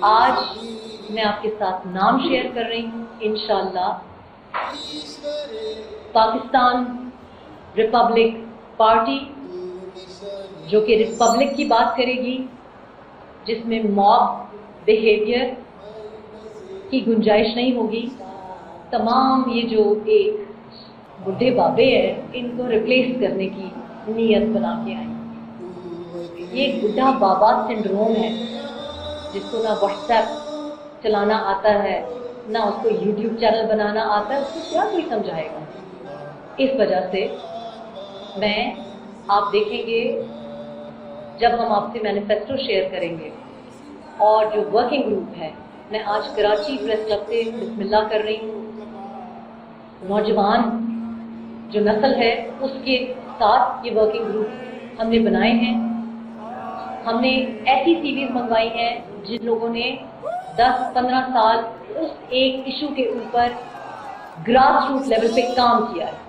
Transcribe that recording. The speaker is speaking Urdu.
آج میں آپ کے ساتھ نام شیئر کر رہی ہوں. انشاءاللہ پاکستان ریپبلک پارٹی جو کہ ریپبلک کی بات کرے گی، جس میں موب بیہیویئر کی گنجائش نہیں ہوگی. تمام یہ جو ایک بڈھے بابے ہیں ان کو ریپلیس کرنے کی نیت بنا کے آئی. یہ ایک بڈھا بابا سنڈروم ہے جس کو نہ واٹس ایپ چلانا آتا ہے، نہ اس کو یوٹیوب چینل بنانا آتا ہے. اس کو کیا کوئی سمجھائے گا؟ اس وجہ سے آپ دیکھیں گے جب ہم آپ سے مینیفیسٹو شیئر کریں گے اور جو ورکنگ گروپ ہے، میں آج کراچی پریس کلب سے بسم اللہ کر رہی ہوں. نوجوان جو نسل ہے اس کے ساتھ یہ ورکنگ گروپ ہم نے بنائے ہیں. ہم نے ایسی سیریز منگوائی ہیں جن لوگوں نے 10-15 سال اس ایک ایشو کے اوپر گراس روٹ لیول پہ کام کیا ہے.